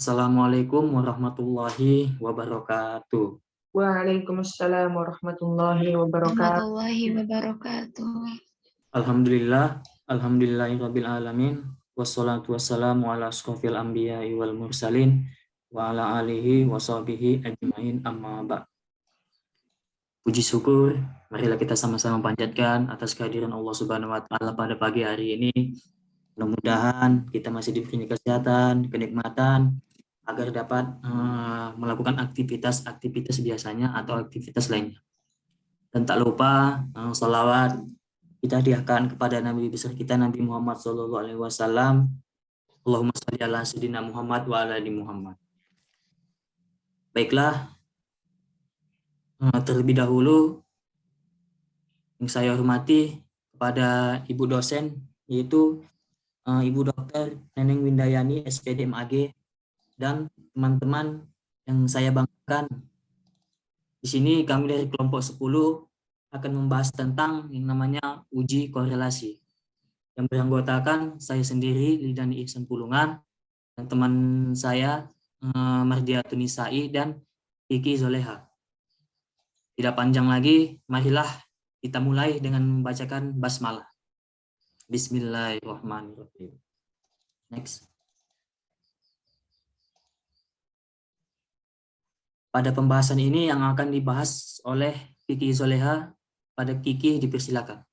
Assalamualaikum warahmatullahi wabarakatuh. Waalaikumsalam warahmatullahi wabarakatuh. Warahmatullahi wabarakatuh. Alhamdulillahirabbil alamin. Wassalatu wassalamu ala asyrofil anbiya'i wal mursalin wa ala alihi wa sahbihi ajmain amma ba'd. Puji syukur, marilah kita sama-sama panjatkan atas kehadiran Allah Subhanahu wa taala pada pagi hari ini. Mudah-mudahan kita masih diberi kesehatan, kenikmatan agar dapat melakukan aktivitas biasanya atau aktivitas lainnya. Dan tak lupa salawat kita hadiahkan kepada Nabi besar kita Nabi Muhammad SAW. Allahumma shalli ala sayyidina Muhammad wa ala ali Muhammad. Baiklah, terlebih dahulu yang saya hormati kepada Ibu dosen, yaitu Ibu Dr. Neneng Windayani, SPD MAG, dan teman-teman yang saya banggakan. Di sini kami dari kelompok 10 akan membahas tentang yang namanya uji korelasi. Yang beranggotakan saya sendiri, Lidani Ihsan Pulungan, dan teman saya Mardiatun Nisai dan Kiki Zoleha. Tidak panjang lagi, marilah kita mulai dengan membacakan basmalah. Bismillahirrahmanirrahim. Next. Pada pembahasan ini yang akan dibahas oleh Kiki Zoleha, pada Kiki dipersilakan.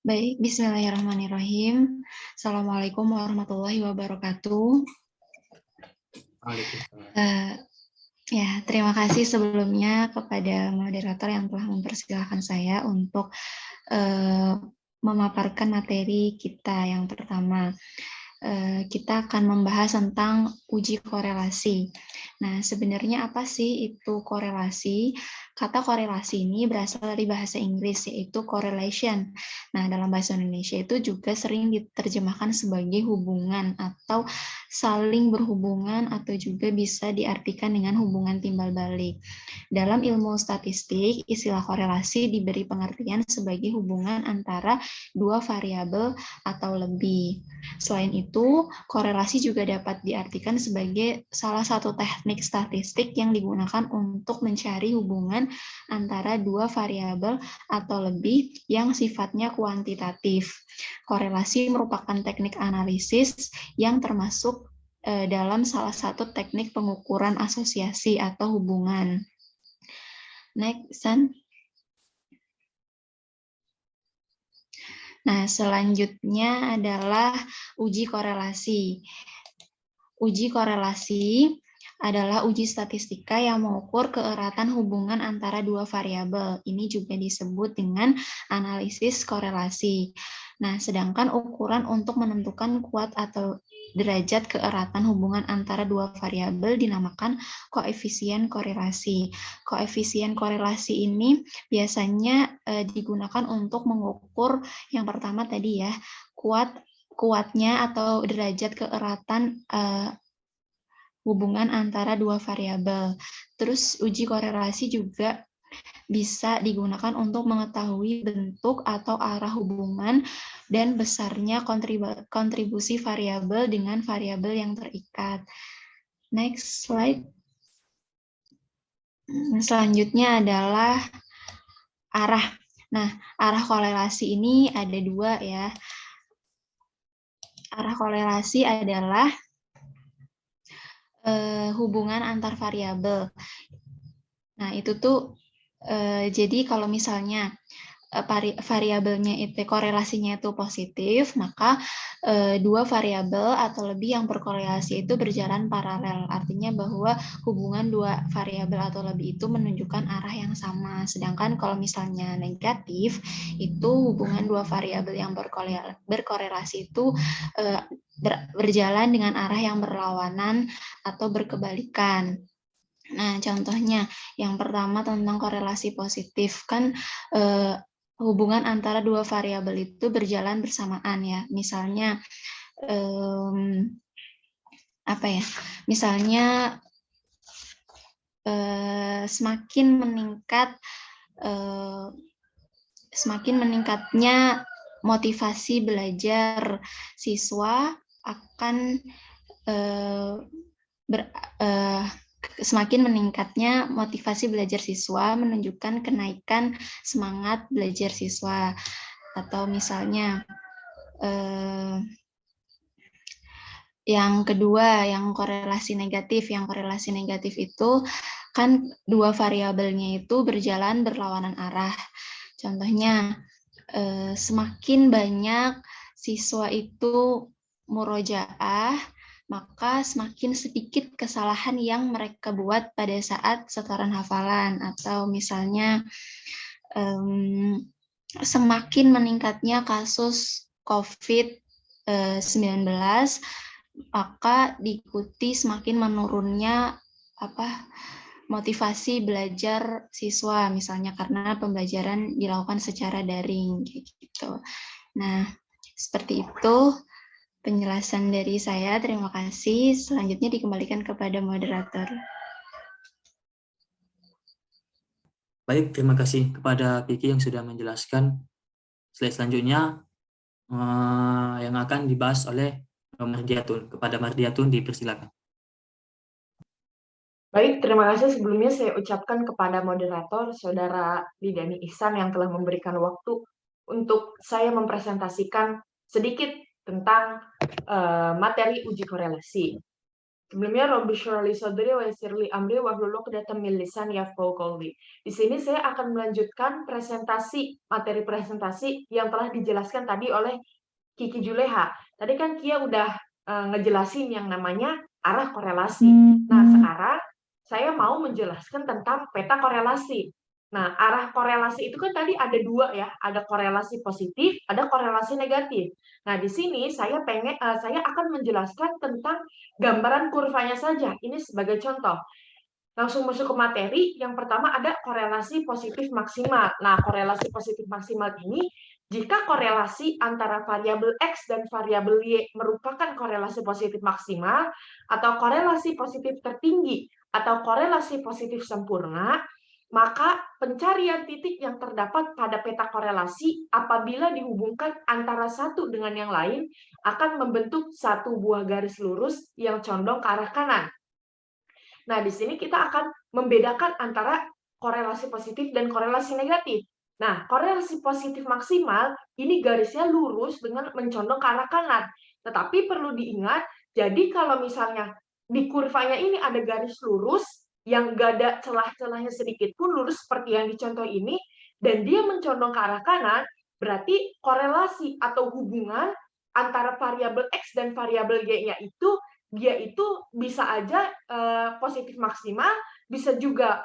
Baik, bismillahirrahmanirrahim. Assalamualaikum warahmatullahi wabarakatuh. Ya, terima kasih sebelumnya kepada moderator yang telah mempersilahkan saya untuk memaparkan materi kita yang pertama. Kita akan membahas tentang uji korelasi. Nah, sebenarnya apa sih itu korelasi? Kata korelasi ini berasal dari bahasa Inggris, yaitu correlation. Nah, dalam bahasa Indonesia itu juga sering diterjemahkan sebagai hubungan atau saling berhubungan, atau juga bisa diartikan dengan hubungan timbal balik. Dalam ilmu statistik, istilah korelasi diberi pengertian sebagai hubungan antara dua variabel atau lebih. Selain itu, korelasi juga dapat diartikan sebagai salah satu teknik statistik yang digunakan untuk mencari hubungan antara dua variabel atau lebih yang sifatnya kuantitatif. Korelasi merupakan teknik analisis yang termasuk dalam salah satu teknik pengukuran asosiasi atau hubungan. Next, San. Nah, selanjutnya adalah uji korelasi. Uji korelasi adalah uji statistika yang mengukur keeratan hubungan antara dua variabel. Ini juga disebut dengan analisis korelasi. Nah, sedangkan ukuran untuk menentukan kuat atau derajat keeratan hubungan antara dua variabel dinamakan koefisien korelasi. Koefisien korelasi ini biasanya digunakan untuk mengukur yang pertama tadi ya, kuatnya atau derajat keeratan hubungan antara dua variabel. Terus uji korelasi juga bisa digunakan untuk mengetahui bentuk atau arah hubungan dan besarnya kontribusi variabel dengan variabel yang terikat. Next slide. Selanjutnya adalah arah. Nah, arah korelasi ini ada dua ya. Arah korelasi adalah hubungan antar variabel. Nah, itu tuh jadi kalau misalnya variabelnya itu korelasinya itu positif, maka dua variabel atau lebih yang berkorelasi itu berjalan paralel. Artinya bahwa hubungan dua variabel atau lebih itu menunjukkan arah yang sama. Sedangkan kalau misalnya negatif, itu hubungan dua variabel yang berkorelasi itu berjalan dengan arah yang berlawanan atau berkebalikan. Nah, contohnya yang pertama tentang korelasi positif, kan hubungan antara dua variabel itu berjalan bersamaan ya. Misalnya apa ya? Misalnya semakin meningkatnya motivasi belajar siswa akan semakin meningkatnya motivasi belajar siswa, menunjukkan kenaikan semangat belajar siswa. Atau misalnya yang kedua, yang korelasi negatif. Yang korelasi negatif itu kan dua variabelnya itu berjalan berlawanan arah. Contohnya, semakin banyak siswa itu murojaah, maka semakin sedikit kesalahan yang mereka buat pada saat setoran hafalan. Atau misalnya, semakin meningkatnya kasus COVID-19, maka diikuti semakin menurunnya motivasi belajar siswa, misalnya karena pembelajaran dilakukan secara daring gitu. Nah, seperti itu penjelasan dari saya. Terima kasih. Selanjutnya dikembalikan kepada moderator. Baik, terima kasih kepada Kiki yang sudah menjelaskan. Slide selanjutnya yang akan dibahas oleh Mardiatun. Kepada Mardiatun dipersilakan. Baik, terima kasih sebelumnya saya ucapkan kepada moderator, Saudara Lidani Ihsan yang telah memberikan waktu untuk saya mempresentasikan sedikit tentang materi uji korelasi. Sebelumnya, Rabbi shrah li sadri wa yassir li amri wahlul 'uqdatam min lisani yafqahu qawli. Di sini saya akan melanjutkan materi presentasi yang telah dijelaskan tadi oleh Kiki Juleha. Tadi kan Kia udah ngejelasin yang namanya arah korelasi. Nah, sekarang saya mau menjelaskan tentang peta korelasi. Nah, arah korelasi itu kan tadi ada dua ya, ada korelasi positif, ada korelasi negatif. Nah, di sini saya akan menjelaskan tentang gambaran kurvanya saja. Ini sebagai contoh. Langsung masuk ke materi. Yang pertama ada korelasi positif maksimal. Nah, korelasi positif maksimal ini jika korelasi antara variabel X dan variabel Y merupakan korelasi positif maksimal atau korelasi positif tertinggi atau korelasi positif sempurna, maka pencarian titik yang terdapat pada peta korelasi apabila dihubungkan antara satu dengan yang lain akan membentuk satu buah garis lurus yang condong ke arah kanan. Nah, di sini kita akan membedakan antara korelasi positif dan korelasi negatif. Nah, korelasi positif maksimal, ini garisnya lurus dengan mencondong ke arah kanan. Tetapi perlu diingat, jadi kalau misalnya di kurvanya ini ada garis lurus, yang gak ada celah-celahnya sedikit pun lurus seperti yang dicontoh ini, dan dia mencondong ke arah kanan, berarti korelasi atau hubungan antara variabel X dan variabel Y-nya itu dia itu bisa aja positif maksimal, bisa juga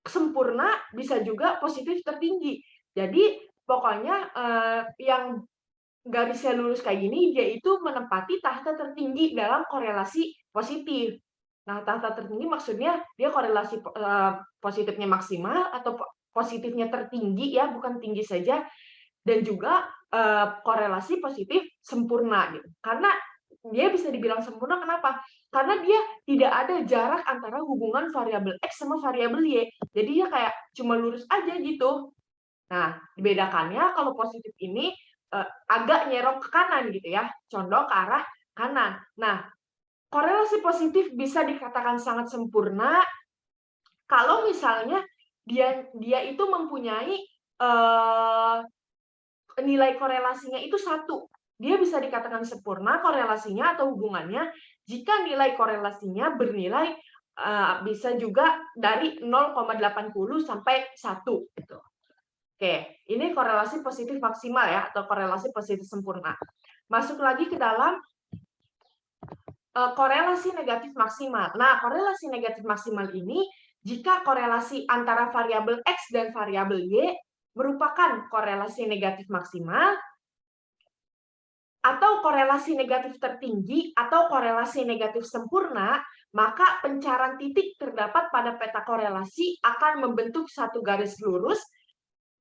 sempurna, bisa juga positif tertinggi. Jadi pokoknya yang garisnya lurus kayak gini, dia itu menempati tahta tertinggi dalam korelasi positif. Nah, tahta tertinggi maksudnya dia korelasi positifnya maksimal atau positifnya tertinggi ya, bukan tinggi saja, dan juga korelasi positif sempurna gitu. Karena dia bisa dibilang sempurna kenapa? Karena dia tidak ada jarak antara hubungan variabel X sama variabel Y. Jadi dia kayak cuma lurus aja gitu. Nah, dibedakannya kalau positif ini agak nyerong ke kanan gitu ya, condong ke arah kanan. Nah, korelasi positif bisa dikatakan sangat sempurna kalau misalnya dia itu mempunyai nilai korelasinya itu 1. Dia bisa dikatakan sempurna korelasinya atau hubungannya jika nilai korelasinya bernilai bisa juga dari 0,80 sampai 1 gitu. Oke, ini korelasi positif maksimal ya atau korelasi positif sempurna. Masuk lagi ke dalam korelasi negatif maksimal. Nah, korelasi negatif maksimal ini jika korelasi antara variabel X dan variabel Y merupakan korelasi negatif maksimal atau korelasi negatif tertinggi atau korelasi negatif sempurna, maka pencarian titik terdapat pada peta korelasi akan membentuk satu garis lurus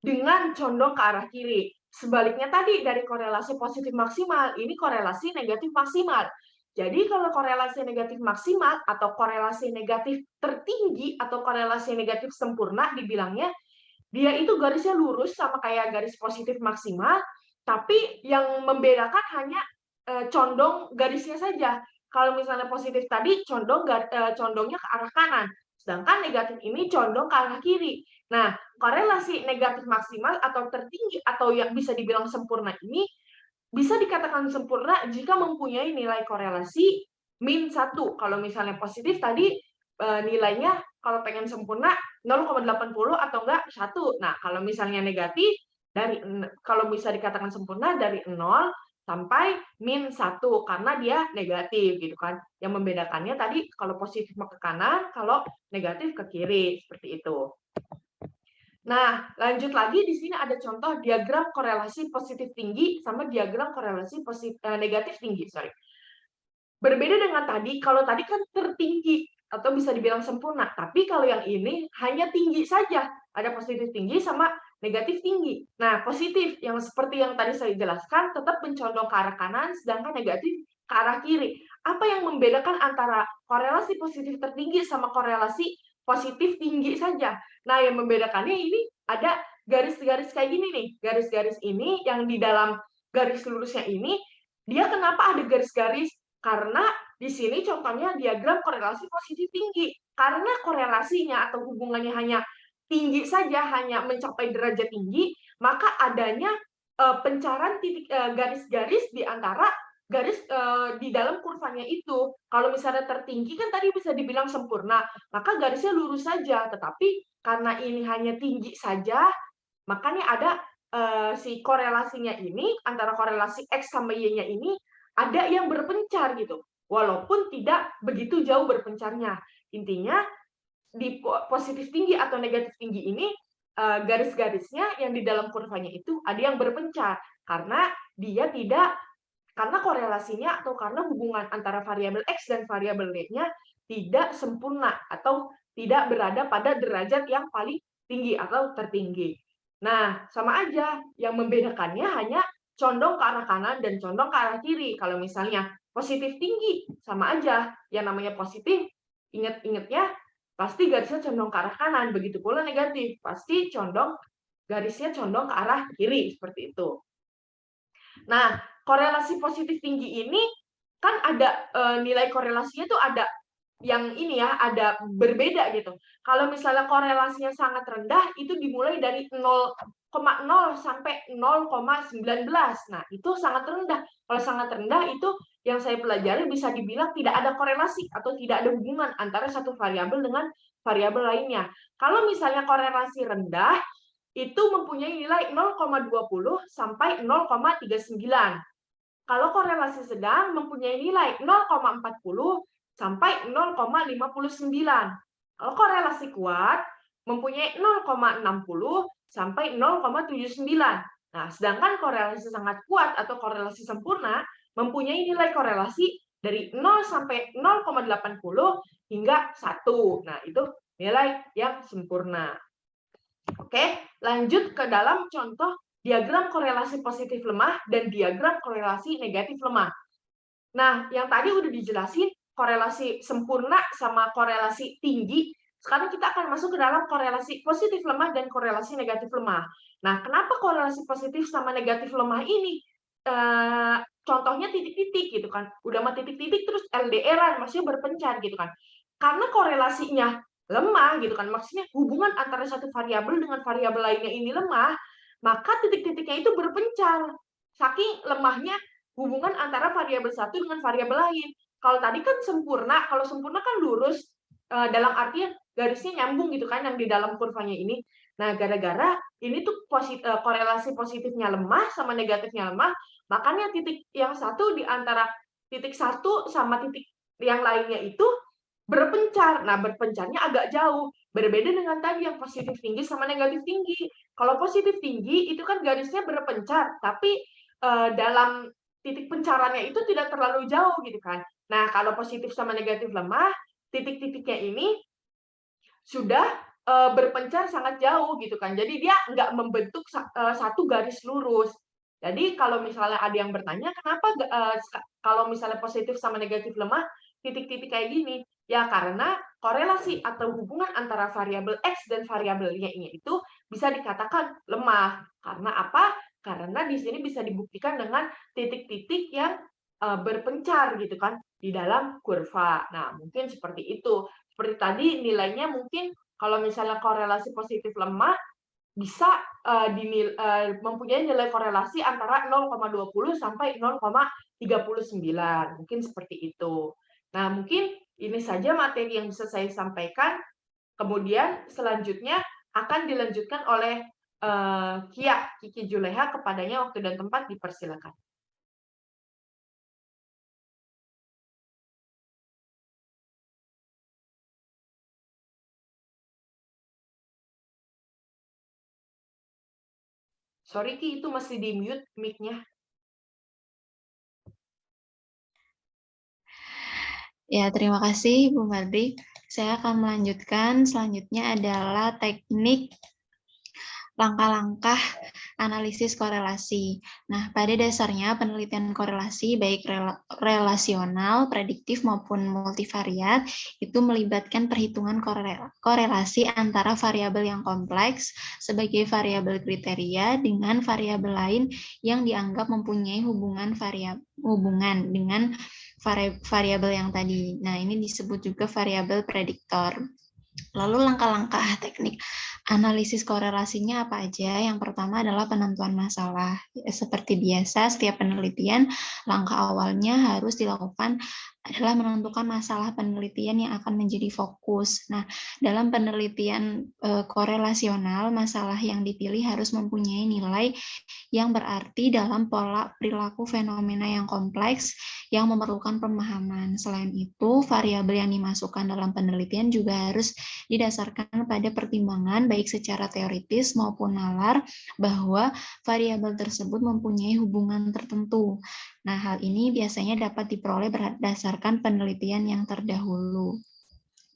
dengan condong ke arah kiri. Sebaliknya tadi dari korelasi positif maksimal, ini korelasi negatif maksimal. Jadi kalau korelasi negatif maksimal atau korelasi negatif tertinggi atau korelasi negatif sempurna dibilangnya, dia itu garisnya lurus sama kayak garis positif maksimal, tapi yang membedakan hanya condong garisnya saja. Kalau misalnya positif tadi condongnya ke arah kanan, sedangkan negatif ini condong ke arah kiri. Nah, korelasi negatif maksimal atau tertinggi atau yang bisa dibilang sempurna ini bisa dikatakan sempurna jika mempunyai nilai korelasi min 1. Kalau misalnya positif tadi nilainya kalau pengen sempurna 0,80 atau enggak 1. Nah, kalau misalnya negatif kalau bisa dikatakan sempurna dari 0 sampai min 1 karena dia negatif gitu kan. Yang membedakannya tadi kalau positif ke kanan, kalau negatif ke kiri seperti itu. Nah, lanjut lagi di sini ada contoh diagram korelasi positif tinggi sama diagram korelasi negatif tinggi, sorry. Berbeda dengan tadi, kalau tadi kan tertinggi atau bisa dibilang sempurna, tapi kalau yang ini hanya tinggi saja, ada positif tinggi sama negatif tinggi. Nah, positif yang seperti yang tadi saya jelaskan tetap mencondong ke arah kanan, sedangkan negatif ke arah kiri. Apa yang membedakan antara korelasi positif tertinggi sama korelasi positif tinggi saja? Nah, yang membedakannya ini ada garis-garis kayak gini nih. Garis-garis ini yang di dalam garis lurusnya ini, dia kenapa ada garis-garis? Karena di sini contohnya diagram korelasi positif tinggi. Karena korelasinya atau hubungannya hanya tinggi saja, hanya mencapai derajat tinggi, maka adanya pencaran titik garis-garis di antara garis di dalam kurvanya itu. Kalau misalnya tertinggi kan tadi bisa dibilang sempurna, maka garisnya lurus saja. Tetapi karena ini hanya tinggi saja, makanya ada si korelasinya ini antara korelasi X sama Y-nya ini ada yang berpencar gitu. Walaupun tidak begitu jauh berpencarnya. Intinya di positif tinggi atau negatif tinggi ini garis-garisnya yang di dalam kurvanya itu ada yang berpencar karena dia tidak karena korelasinya atau karena hubungan antara variabel X dan variabel Y-nya tidak sempurna atau tidak berada pada derajat yang paling tinggi atau tertinggi. Nah, sama aja. Yang membedakannya hanya condong ke arah kanan dan condong ke arah kiri. Kalau misalnya positif tinggi, sama aja. Yang namanya positif, ingat-ingatnya pasti garisnya condong ke arah kanan. Begitu pula negatif, pasti garisnya condong ke arah kiri, seperti itu. Nah, korelasi positif tinggi ini kan ada nilai korelasinya tuh ada yang ini ya, ada berbeda gitu. Kalau misalnya korelasinya sangat rendah, itu dimulai dari 0,0 sampai 0,19. Nah, itu sangat rendah. Kalau sangat rendah itu yang saya pelajari bisa dibilang tidak ada korelasi atau tidak ada hubungan antara satu variabel dengan variabel lainnya. Kalau misalnya korelasi rendah, itu mempunyai nilai 0,20 sampai 0,39. Kalau korelasi sedang mempunyai nilai 0,40 sampai 0,59. Kalau korelasi kuat mempunyai 0,60 sampai 0,79. Nah, sedangkan korelasi sangat kuat atau korelasi sempurna mempunyai nilai korelasi dari 0 sampai 0,80 hingga 1. Nah, itu nilai yang sempurna. Oke, lanjut ke dalam contoh diagram korelasi positif lemah dan diagram korelasi negatif lemah. Nah, yang tadi udah dijelasin korelasi sempurna sama korelasi tinggi. Sekarang kita akan masuk ke dalam korelasi positif lemah dan korelasi negatif lemah. Nah, kenapa korelasi positif sama negatif lemah ini? Contohnya titik-titik gitu kan. Udah mah titik-titik terus LDR-an, maksudnya berpencar gitu kan. Karena korelasinya lemah gitu kan, maksudnya hubungan antara satu variabel dengan variabel lainnya ini lemah, maka titik-titiknya itu berpencar. Saking lemahnya hubungan antara variabel satu dengan variabel lain. Kalau tadi kan sempurna, kalau sempurna kan lurus, dalam artian garisnya nyambung gitu kan yang di dalam kurvanya ini. Nah, gara-gara ini tuh korelasi positifnya lemah sama negatifnya lemah, makanya titik yang satu di antara titik satu sama titik yang lainnya itu berpencar. Nah, berpencarnya agak jauh. Berbeda dengan tadi yang positif tinggi sama negatif tinggi. Kalau positif tinggi itu kan garisnya berpencar, tapi dalam titik pencarannya itu tidak terlalu jauh gitu kan. Nah, kalau positif sama negatif lemah, titik-titiknya ini sudah berpencar sangat jauh gitu kan. Jadi dia nggak membentuk satu garis lurus. Jadi kalau misalnya ada yang bertanya, kenapa kalau misalnya positif sama negatif lemah, titik-titik kayak gini? Ya karena korelasi atau hubungan antara variabel X dan variabel Y-nya itu bisa dikatakan lemah. Karena apa? Karena di sini bisa dibuktikan dengan titik-titik yang berpencar gitu kan di dalam kurva. Nah, mungkin seperti itu. Seperti tadi nilainya mungkin kalau misalnya korelasi positif lemah bisa mempunyai nilai korelasi antara 0,20 sampai 0,39. Mungkin seperti itu. Nah, mungkin ini saja materi yang bisa saya sampaikan. Kemudian selanjutnya akan dilanjutkan oleh Kiki Juleha. Kepadanya waktu dan tempat dipersilakan. Sorry Ki, itu masih di mute mic-nya. Ya, terima kasih Bu Mardi. Saya akan melanjutkan. Selanjutnya adalah teknik langkah-langkah analisis korelasi. Nah, pada dasarnya penelitian korelasi baik relasional, prediktif maupun multivariat itu melibatkan perhitungan korelasi antara variabel yang kompleks sebagai variabel kriteria dengan variabel lain yang dianggap mempunyai hubungan dengan variabel yang tadi. Nah, ini disebut juga variabel prediktor. Lalu langkah-langkah teknik analisis korelasinya apa aja? Yang pertama adalah penentuan masalah. Seperti biasa, setiap penelitian, langkah awalnya harus dilakukan adalah menentukan masalah penelitian yang akan menjadi fokus. Nah, dalam penelitian korelasional, masalah yang dipilih harus mempunyai nilai yang berarti dalam pola perilaku fenomena yang kompleks yang memerlukan pemahaman. Selain itu, variabel yang dimasukkan dalam penelitian juga harus didasarkan pada pertimbangan baik secara teoritis maupun nalar bahwa variabel tersebut mempunyai hubungan tertentu. Nah, hal ini biasanya dapat diperoleh berdasarkan penelitian yang terdahulu.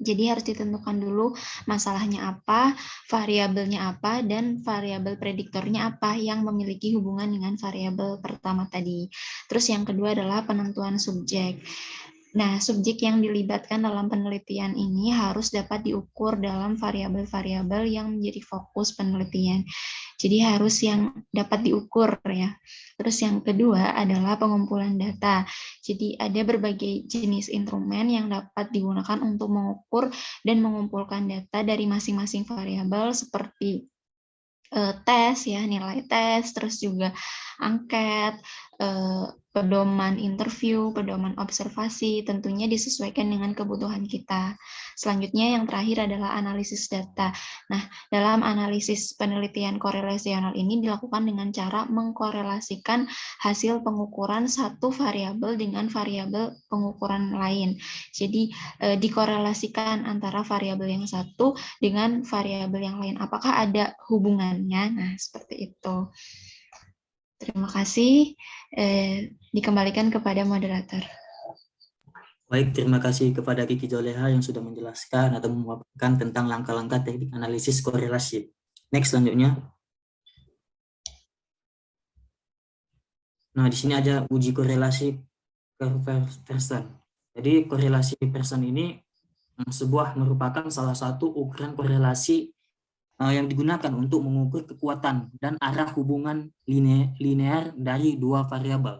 Jadi harus ditentukan dulu masalahnya apa, variabelnya apa, dan variabel prediktornya apa yang memiliki hubungan dengan variabel pertama tadi. Terus yang kedua adalah penentuan subjek. Nah, subjek yang dilibatkan dalam penelitian ini harus dapat diukur dalam variabel-variabel yang menjadi fokus penelitian. Jadi harus yang dapat diukur ya. Terus yang kedua adalah pengumpulan data. Jadi ada berbagai jenis instrumen yang dapat digunakan untuk mengukur dan mengumpulkan data dari masing-masing variabel seperti tes ya, nilai tes, terus juga angket, pedoman interview, pedoman observasi, tentunya disesuaikan dengan kebutuhan kita. Selanjutnya yang terakhir adalah analisis data. Nah, dalam analisis penelitian korelasional ini dilakukan dengan cara mengkorelasikan hasil pengukuran satu variabel dengan variabel pengukuran lain. Jadi dikorelasikan antara variabel yang satu dengan variabel yang lain. Apakah ada hubungannya? Nah, seperti itu. Terima kasih. Dikembalikan kepada moderator. Baik, terima kasih kepada Kiki Joleha yang sudah menjelaskan atau memaparkan tentang langkah-langkah teknik analisis korelasi. Next, selanjutnya. Nah, di sini ada uji korelasi Pearson. Jadi, korelasi Pearson ini merupakan salah satu ukuran korelasi yang digunakan untuk mengukur kekuatan dan arah hubungan linear dari dua variabel.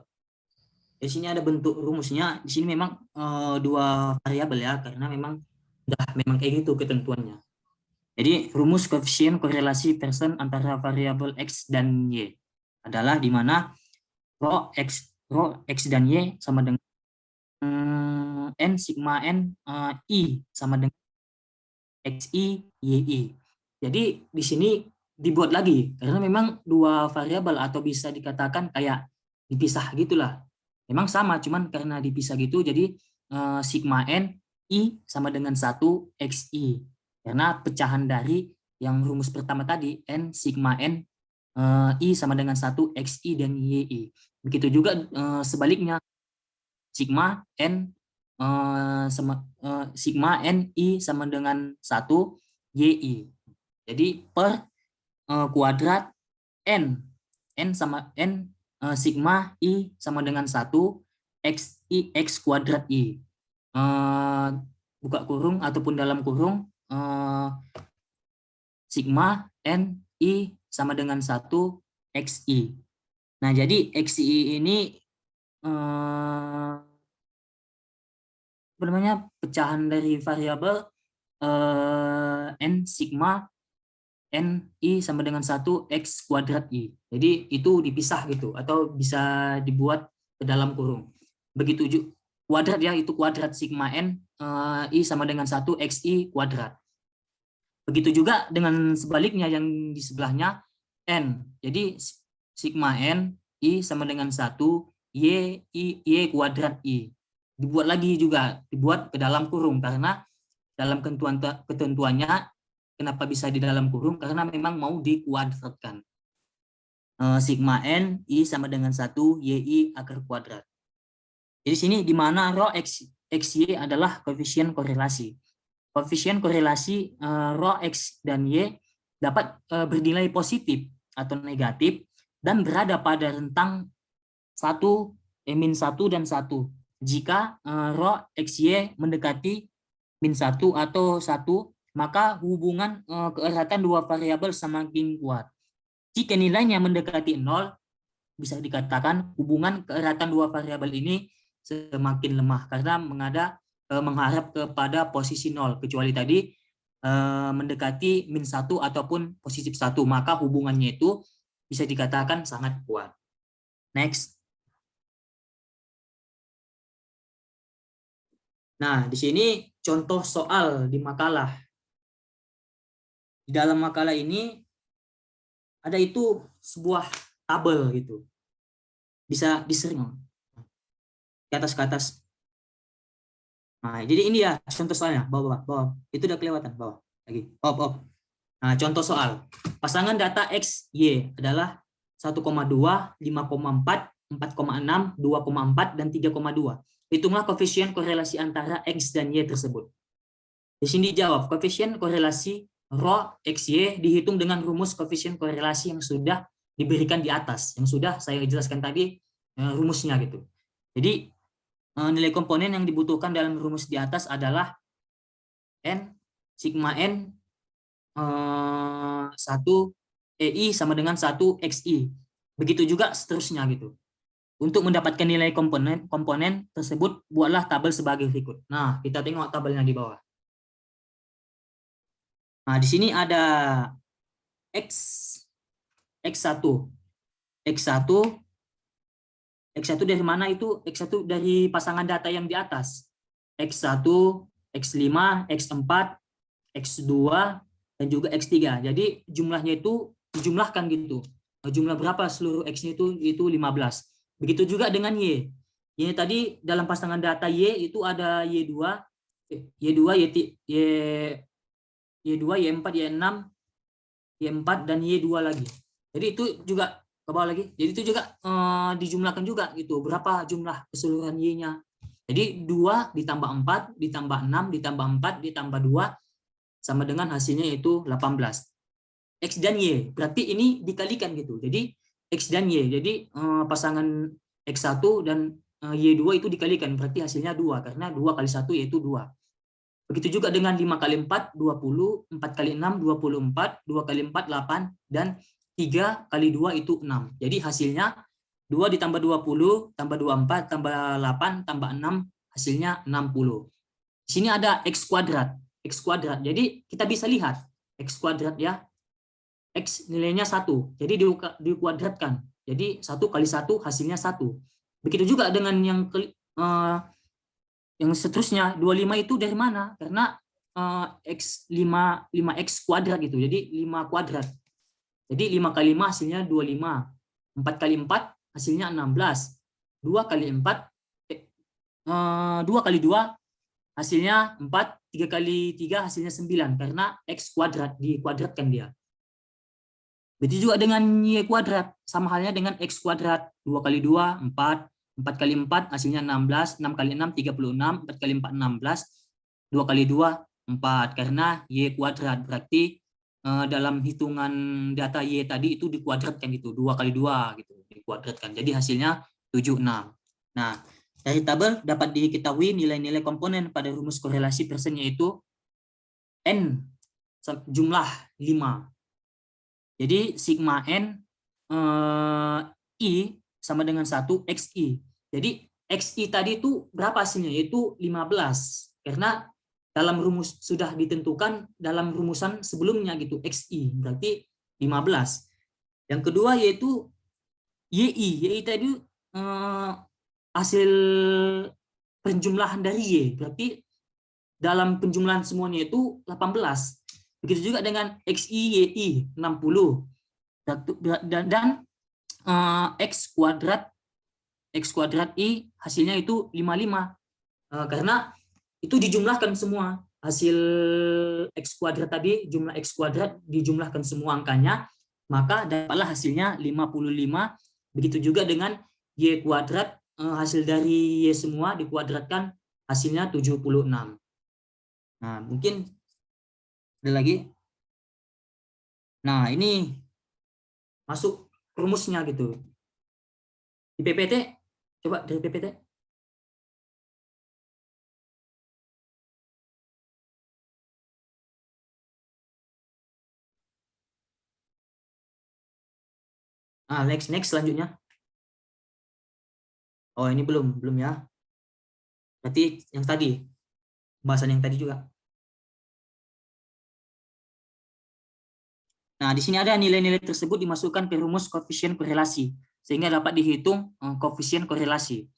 Di sini ada bentuk rumusnya. Di sini memang dua variabel ya, karena memang kayak gitu ketentuannya. Jadi rumus koefisien korelasi Pearson antara variabel x dan y adalah di mana rho x dan y sama dengan n sigma n i sama dengan xi yi. Jadi di sini dibuat lagi karena memang dua variabel atau bisa dikatakan kayak dipisah gitulah. Memang sama, cuman karena dipisah gitu jadi sigma n i sama dengan 1 xi. Karena pecahan dari yang rumus pertama tadi n sigma n i sama dengan 1 xi dan yi. Begitu juga sebaliknya sigma n sigma n i sama dengan 1 yi. Jadi per kuadrat n sama n sigma i sama dengan 1 x kuadrat i. Buka kurung ataupun dalam kurung sigma n i sama dengan 1 xi. Nah, jadi xi ini apa namanya, pecahan dari variabel n sigma n i sama dengan 1 x kuadrat i. Jadi itu dipisah gitu, atau bisa dibuat ke dalam kurung. Begitu juga kuadrat ya, itu kuadrat sigma n i sama dengan 1 x i kuadrat. Begitu juga dengan sebaliknya yang di sebelahnya n. Jadi sigma n i sama dengan 1 y kuadrat i. Dibuat lagi juga, dibuat ke dalam kurung, karena dalam ketentuannya kenapa bisa di dalam kurung, karena memang mau dikuadratkan. Sigma n i sama dengan 1 yi akar kuadrat. Jadi sini di mana rho xy adalah koefisien korelasi. Koefisien korelasi rho x dan y dapat bernilai positif atau negatif dan berada pada rentang 1, min 1 dan 1. Jika rho xy mendekati min 1 atau 1, maka hubungan keeratan dua variabel semakin kuat. Jika nilainya mendekati 0, bisa dikatakan hubungan keeratan dua variabel ini semakin lemah karena mengharap kepada posisi 0, kecuali tadi mendekati min 1 ataupun positif 1, maka hubungannya itu bisa dikatakan sangat kuat. Next. Nah, di sini contoh soal di makalah. Di dalam makalah ini ada itu sebuah tabel gitu. Bisa disering ke atas. Nah, jadi ini ya contoh soalnya, bawah. Itu udah kelewatan, bawah. Lagi. Up. Nah, contoh soal. Pasangan data X, Y adalah 1,2, 5,4, 4,6, 2,4, dan 3,2. Hitunglah koefisien korelasi antara X dan Y tersebut. Di sini dijawab, koefisien korelasi rho XY dihitung dengan rumus koefisien korelasi yang sudah diberikan di atas, yang sudah saya jelaskan tadi rumusnya gitu. Jadi nilai komponen yang dibutuhkan dalam rumus di atas adalah n sigma n 1 EI sama dengan 1 XI. Begitu juga seterusnya gitu. Untuk mendapatkan nilai komponen tersebut, buatlah tabel sebagai berikut. Nah, kita tengok tabelnya di bawah. Nah, di sini ada X1 dari mana itu? X1 dari pasangan data yang di atas. X1, X5, X4, X2, dan juga X3. Jadi jumlahnya itu dijumlahkan gitu. Jumlah berapa seluruh X-nya itu 15. Begitu juga dengan Y. Y tadi dalam pasangan data Y itu ada Y2, Y4, Y6, Y4, dan Y2 lagi. Jadi itu juga ke bawah lagi. Jadi itu juga dijumlahkan juga gitu. Berapa jumlah keseluruhan Y-nya. Jadi 2 ditambah 4, ditambah 6, ditambah 4, ditambah 2, sama dengan hasilnya itu 18. X dan Y. Berarti ini dikalikan gitu. Jadi X dan Y. Jadi pasangan X1 dan Y2 itu dikalikan. Berarti hasilnya 2. Karena 2 kali 1 yaitu 2. Begitu juga dengan 5 kali 4, 20, 4 kali 6, 24, 2 kali 4, 8, dan 3 kali 2 itu 6. Jadi hasilnya 2 ditambah 20, tambah 24, tambah 8, tambah 6, hasilnya 60. Di sini ada X kuadrat. X kuadrat. Jadi kita bisa lihat X kuadrat ya. X nilainya 1. Jadi dikuadratkan. Jadi 1 kali 1 hasilnya 1. Begitu juga dengan yang seterusnya. 25 itu dari mana? Karena X 5X kuadrat gitu. Jadi 5 kuadrat. Jadi 5 kali 5 hasilnya 25. 4 kali 4 hasilnya 16. 2 kali 4 2 kali 2 hasilnya 4, 3 kali 3 hasilnya 9, karena X kuadrat, dikuadratkan dia. Begitu juga dengan Y kuadrat, sama halnya dengan X kuadrat, 2 kali 2, 4, 4 kali 4 hasilnya 16, 6 kali 6, 36, 4 kali 4, 16, 2 kali 2, 4, karena Y kuadrat, berarti dalam hitungan data Y tadi itu dikuadratkan gitu, 2 kali 2 gitu, dikuadratkan, jadi hasilnya 76. Nah, dari tabel dapat diketahui nilai-nilai komponen pada rumus korelasi persen yaitu N jumlah 5. Jadi sigma N I sama dengan 1 XI. Jadi XI tadi itu berapa hasilnya? Yaitu 15. Karena dalam rumus sudah ditentukan dalam rumusan sebelumnya gitu, XI berarti 15. Yang kedua yaitu YI. YI tadi hasil penjumlahan dari Y, berarti dalam penjumlahan semuanya itu 18. Begitu juga dengan XI YI 60. Dan X kuadrat I hasilnya itu 55. Karena itu dijumlahkan semua. Hasil X kuadrat tadi, jumlah X kuadrat dijumlahkan semua angkanya, maka dapatlah hasilnya 55. Begitu juga dengan Y kuadrat, hasil dari Y semua dikuadratkan, hasilnya 76. Nah, mungkin ada lagi. Nah, ini masuk rumusnya gitu. Di PPT, coba dari PPT. Nah, next selanjutnya. Oh, ini belum ya. Berarti yang tadi, bahasan yang tadi juga. Nah, di sini ada nilai-nilai tersebut dimasukkan ke rumus koefisien korelasi, sehingga dapat dihitung koefisien korelasi.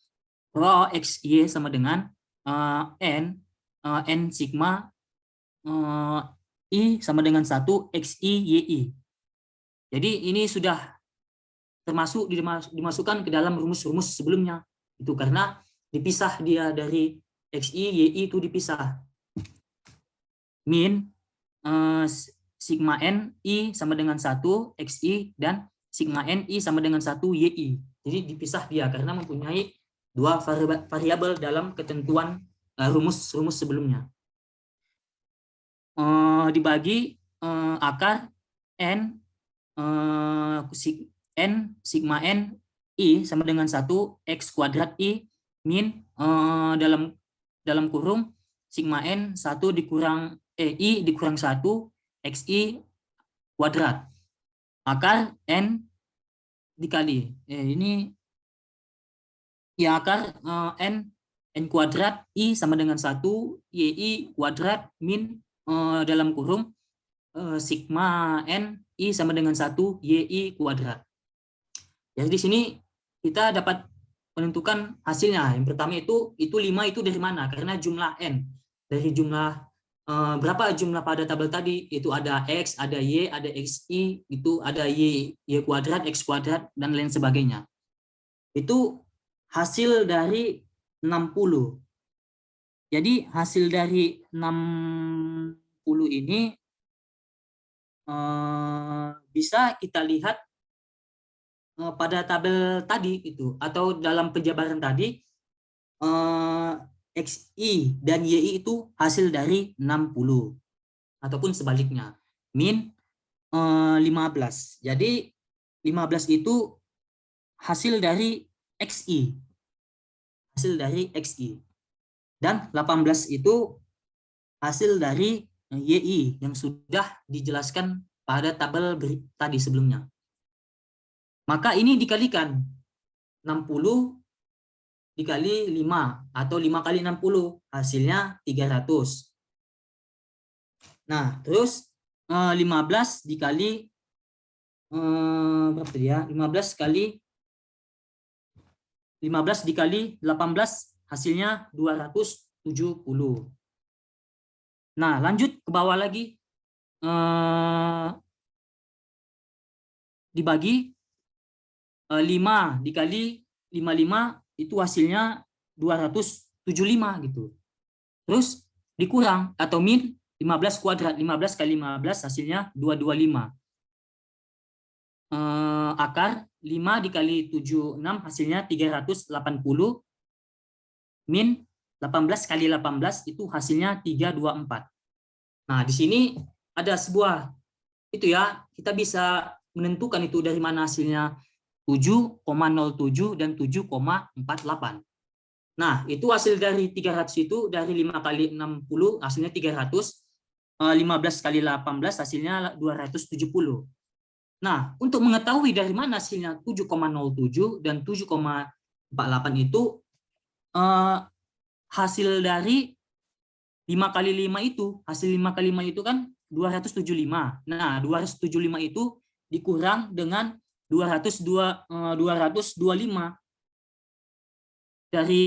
Bahwa XY sama dengan N sigma I sama dengan 1 XI YI. Jadi ini sudah termasuk dimasukkan ke dalam rumus-rumus sebelumnya. Itu karena dipisah dia dari XI YI itu dipisah. Min sigma N I sama dengan 1 XI dan sigma N I sama dengan 1 YI. Jadi dipisah dia karena mempunyai dua variabel dalam ketentuan rumus-rumus sebelumnya. Dibagi akar N sigma N I sama dengan 1 X kuadrat I min dalam kurung sigma N 1 dikurang I dikurang 1 XI kuadrat. Akar N dikali. Ini ya akar N kuadrat I sama dengan 1 YI kuadrat min dalam kurung sigma N I sama dengan 1 YI kuadrat. Jadi di sini kita dapat menentukan hasilnya. Yang pertama itu 5 itu dari mana? Karena jumlah N. Dari jumlah berapa jumlah pada tabel tadi? Itu ada X, ada Y, ada XI, itu ada Y kuadrat, X kuadrat, dan lain sebagainya. Itu hasil dari 60. Jadi hasil dari 60 ini bisa kita lihat pada tabel tadi itu, atau dalam penjabaran tadi XI dan YI itu hasil dari 60 ataupun sebaliknya min 15. Jadi 15 itu hasil dari XI, dan 18 itu hasil dari YI yang sudah dijelaskan pada tabel tadi sebelumnya. Maka ini dikalikan 60 dikali 5 atau 5 kali 60 hasilnya 300. Nah, terus 15 dikali berapa dia? 15 dikali 18 hasilnya 270. Nah, lanjut ke bawah lagi. Dibagi 5 dikali 55 itu hasilnya 275 gitu. Terus dikurang atau min 15 kuadrat, 15 kali 15 hasilnya 225. Akar 5 dikali 76 hasilnya 380 min 18 kali 18 itu hasilnya 324. Nah, di sini ada sebuah itu ya, kita bisa menentukan itu dari mana hasilnya 7,07 dan 7,48. Nah, itu hasil dari 300 itu dari 5 kali 60 hasilnya 300, 15 kali 18 hasilnya 270. Nah, untuk mengetahui dari mana hasilnya 7,07 dan 7,48 48 itu hasil dari 5 kali 5 itu, hasil 5 kali 5 itu kan 275. Nah, 275 itu dikurang dengan 225 dari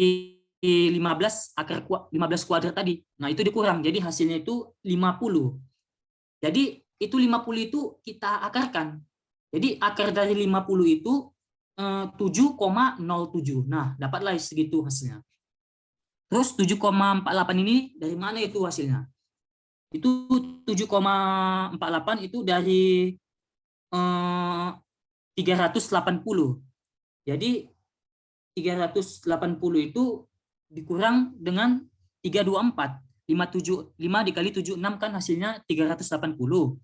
15 kuadrat tadi. Nah, itu dikurang. Jadi hasilnya itu 50. Jadi itu 50 itu kita akarkan. Jadi akar dari 50 itu 7,07. Nah, dapatlah segitu hasilnya. Terus 7,48 ini dari mana itu hasilnya? Itu 7,48 itu dari 380. Jadi 380 itu dikurang dengan 324. 5 dikali 76 kan hasilnya 380.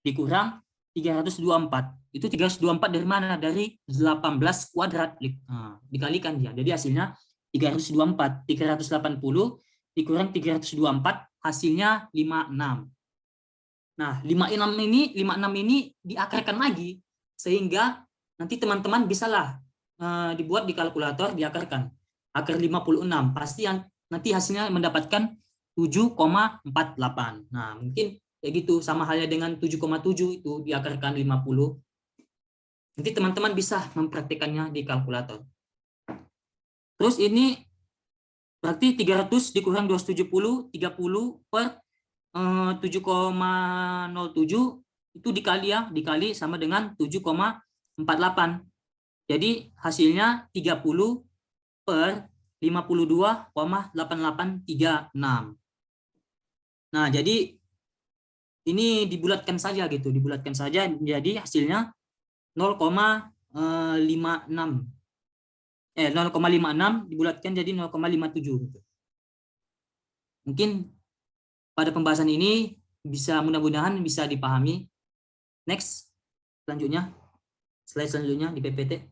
Dikurang 324. Itu 324 dari mana? Dari 18 kuadrat. Nah, dikalikan dia. Jadi hasilnya 324. 380 dikurang 324 hasilnya 56. Nah, 56 ini diakarkan lagi sehingga nanti teman-teman bisalah dibuat di kalkulator, diakarkan. Akar 56 pasti yang nanti hasilnya mendapatkan 7,48. Nah, mungkin kayak gitu, sama halnya dengan 7,7 itu diakarkan 50. Nanti teman-teman bisa mempraktikannya di kalkulator. Terus ini berarti 300 dikurang 270, 30 per 7,07 itu dikali sama dengan 7,48. Jadi hasilnya 30 per 52,8836. Nah, jadi ini dibulatkan saja gitu, dibulatkan saja jadi hasilnya 0,56. 0,56 dibulatkan jadi 0,57 gitu. Mungkin pada pembahasan ini mudah-mudahan bisa dipahami. Next, selanjutnya, slide selanjutnya di PPT.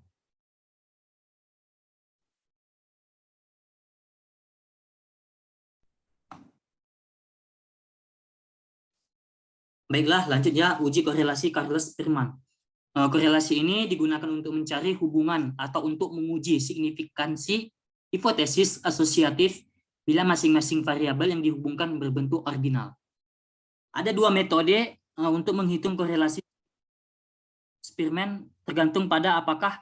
Baiklah, lanjut ya, uji korelasi Carles-Spearman. Korelasi ini digunakan untuk mencari hubungan atau untuk menguji signifikansi hipotesis asosiatif bila masing-masing variabel yang dihubungkan berbentuk ordinal. Ada dua metode untuk menghitung korelasi Spearman, tergantung pada apakah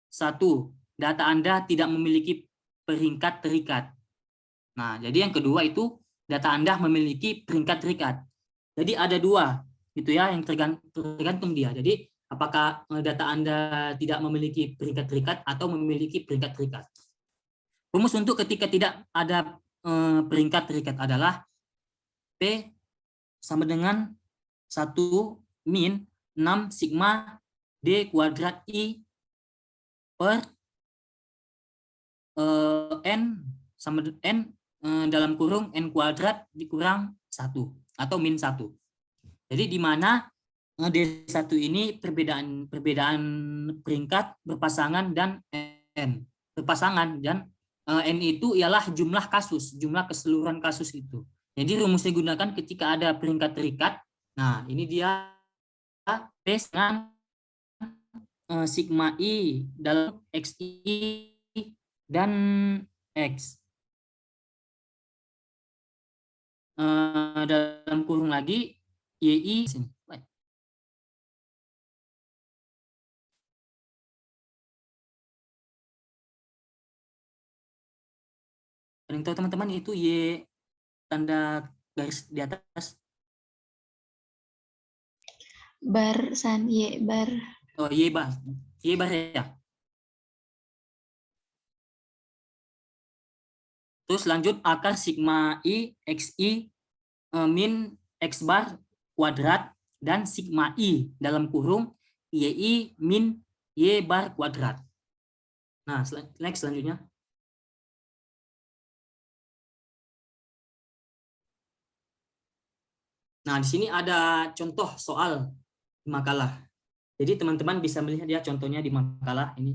satu, data Anda tidak memiliki peringkat terikat. Nah, jadi yang kedua itu data Anda memiliki peringkat terikat. Jadi ada dua gitu ya yang tergantung dia. Jadi apakah data Anda tidak memiliki peringkat terikat atau memiliki peringkat terikat. Rumus untuk ketika tidak ada peringkat terikat adalah P sama dengan 1 min 6 sigma D kuadrat I per N sama N dalam kurung N kuadrat dikurang 1 atau min 1. Jadi di mana D1 ini perbedaan peringkat berpasangan dan N. Berpasangan dan N itu ialah jumlah kasus, jumlah keseluruhan kasus itu. Jadi rumusnya digunakan ketika ada peringkat terikat. Nah, ini dia P dengan sigma I dalam XI dan X. Dalam kurung lagi YI sini. Paling tahu teman-teman itu Y tanda garis di atas. Bar san Y bar. Oh, Y bar ya. Terus lanjut akar sigma I XI min X bar kuadrat dan sigma I dalam kurung YI min Y bar kuadrat. Nah, next selanjutnya. Nah, di sini ada contoh soal makalah. Jadi teman-teman bisa melihat ya contohnya di makalah ini.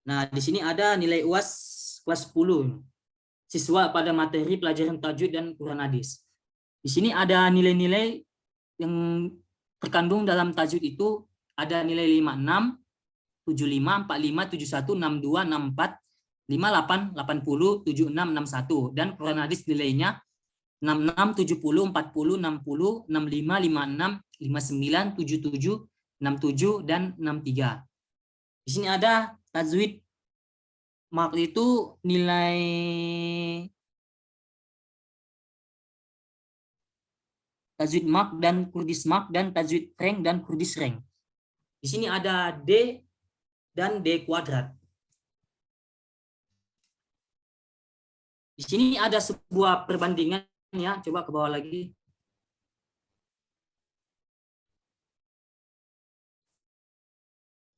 Nah, di sini ada nilai UAS kelas 10. Siswa pada materi pelajaran tajwid dan Quran hadis. Di sini ada nilai-nilai yang terkandung dalam tajwid itu ada nilai 56, 75, 45, 71, 62, 64, 58, 80, 76, 61. Dan Quran hadis nilainya 66, 70, 40, 60, 65, 56, 59, 77, 67, dan 63. Di sini ada tajwid mark itu nilai tajwid mark dan Kurdish mark dan tajwid rank dan Kurdish rank. Di sini ada D dan D kuadrat. Di sini ada sebuah perbandingan ya, coba ke bawah lagi.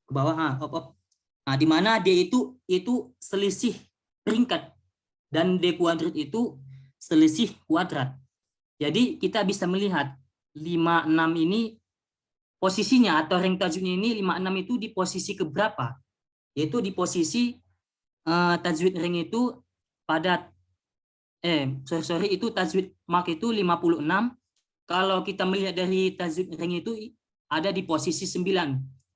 Ke bawah, Nah, di mana D itu selisih peringkat dan D kuadrat itu selisih kuadrat. Jadi kita bisa melihat 56 ini posisinya atau rank tajwidnya ini 56 itu di posisi keberapa? Yaitu di posisi tajwid rank itu pada itu tajwid mark itu 56. Kalau kita melihat dari tajwid rank itu ada di posisi 9.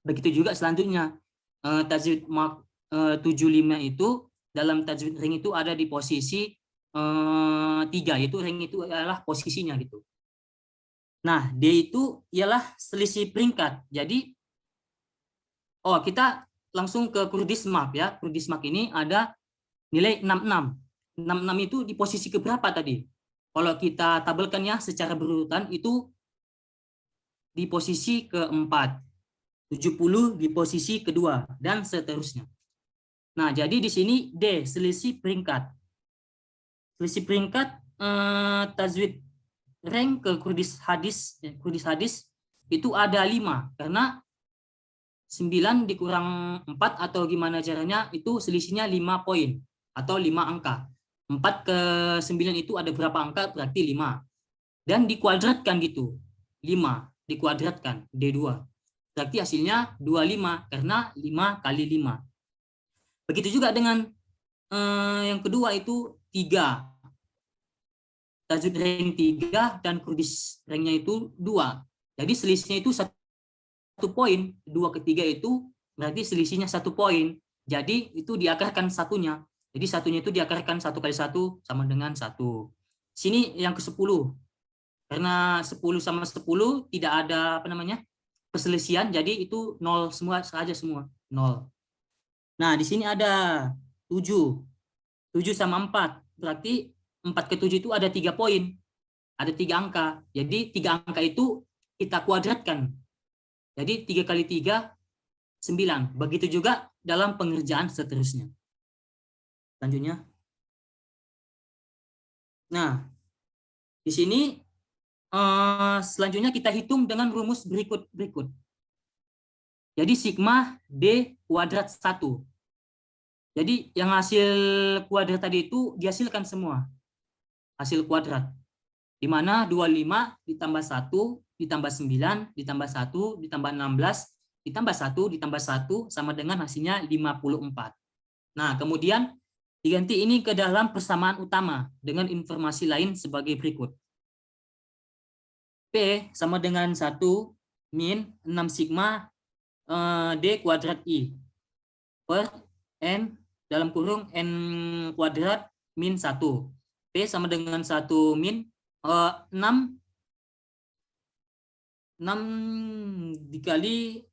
Begitu juga selanjutnya tajwid mark 75 itu dalam tajwid rank itu ada di posisi 3, yaitu rank itu adalah posisinya gitu. Nah, D itu ialah selisih peringkat. Jadi kita langsung ke Kurdish mark ya. Kurdish mark ini ada nilai 66. 66 itu di posisi keberapa tadi? Kalau kita tabelkan ya secara berurutan itu di posisi keempat, 70 di posisi kedua, dan seterusnya. Nah, jadi di sini D, selisih peringkat. Selisih peringkat tajwid rank ke Kurdish hadis itu ada 5, karena 9 dikurang 4 atau gimana caranya itu selisihnya 5 poin atau 5 angka. 4 ke 9 itu ada berapa angka, berarti 5. Dan dikuadratkan gitu. 5 dikuadratkan, D2. Berarti hasilnya 25, karena 5 kali 5. Begitu juga dengan yang kedua itu 3. Tajwid rank 3 dan Kurdish ranknya itu 2. Jadi selisihnya itu 1 poin. 2 ke 3 itu berarti selisihnya 1 poin. Jadi itu diakarkan satunya. Jadi satunya itu diakarkan 1 kali 1 sama dengan 1. Sini yang ke-10. Karena 10 sama 10 tidak ada perselisihan, jadi itu 0 semua saja semua, 0. Nah, di sini ada 7. 7 sama 4. Berarti 4 ke 7 itu ada 3 poin. Ada 3 angka. Jadi 3 angka itu kita kuadratkan. Jadi 3 kali 3 9. Begitu juga dalam pengerjaan seterusnya. Selanjutnya. Nah, di sini selanjutnya kita hitung dengan rumus berikut. Jadi sigma D kuadrat 1. Jadi yang hasil kuadrat tadi itu dihasilkan semua. Hasil kuadrat. Di mana 25 ditambah 1 ditambah 9 ditambah 1 ditambah 16 ditambah 1 ditambah 1 sama dengan hasilnya 54. Nah, kemudian diganti ini ke dalam persamaan utama dengan informasi lain sebagai berikut. P sama dengan 1 min 6 sigma D kuadrat I per N dalam kurung N kuadrat min 1. P sama dengan 1 min 6 dikali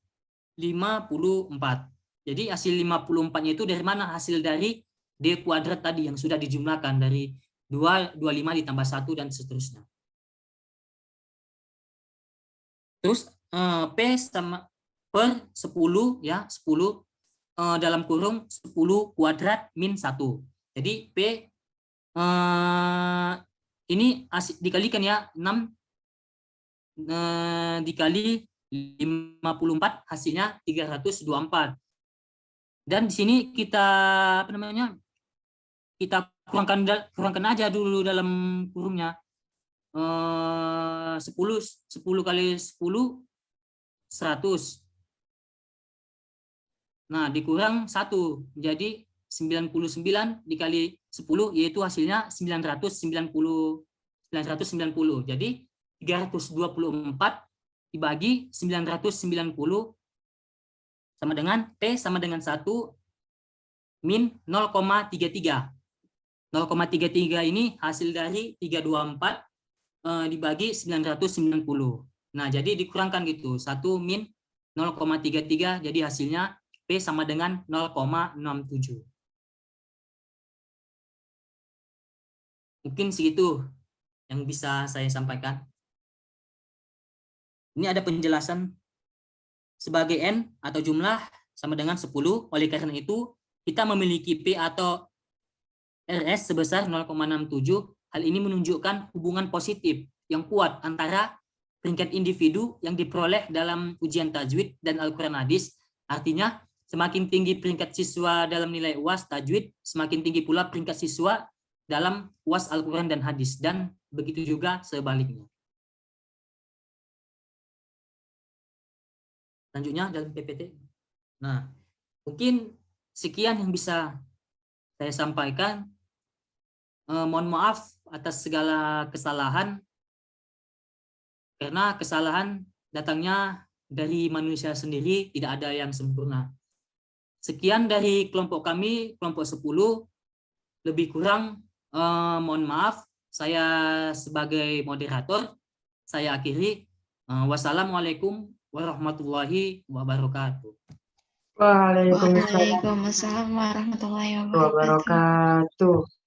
54. Jadi hasil 54-nya itu dari mana? Hasil dari D kuadrat tadi yang sudah dijumlahkan dari 25 ditambah 1 dan seterusnya. Terus P sama per 10 ya, 10 dalam kurung 10 kuadrat min 1. Jadi P ini dikalikan ya, 6 dikali 54 hasilnya 324. Dan di sini kita kita kurangkan aja dulu dalam kurungnya. 10 kali 10 100. Nah, dikurang 1 jadi 99 dikali 10 yaitu hasilnya 990. Jadi 324 dibagi 990 sama dengan P sama dengan 1 min 0,33. 0,33 ini hasil dari 324 dibagi 990. Nah, jadi dikurangkan gitu. 1 min 0,33, jadi hasilnya P sama dengan 0,67. Mungkin segitu yang bisa saya sampaikan. Ini ada penjelasan sebagai N atau jumlah sama dengan 10. Oleh karena itu, kita memiliki P atau RS sebesar 0,67. Hal ini menunjukkan hubungan positif yang kuat antara peringkat individu yang diperoleh dalam ujian tajwid dan Al-Quran hadis. Artinya, semakin tinggi peringkat siswa dalam nilai UAS tajwid, semakin tinggi pula peringkat siswa dalam UAS Al-Quran dan hadis, dan begitu juga sebaliknya. Selanjutnya dalam PPT. Nah, mungkin sekian yang bisa saya sampaikan. Mohon maaf atas segala kesalahan, karena kesalahan datangnya dari manusia sendiri, tidak ada yang sempurna. Sekian dari kelompok kami, kelompok 10. Lebih kurang mohon maaf. Saya sebagai moderator, saya akhiri. Wassalamualaikum warahmatullahi wabarakatuh. Waalaikumsalam Waalaikumsalam warahmatullahi wabarakatuh. wabarakatuh.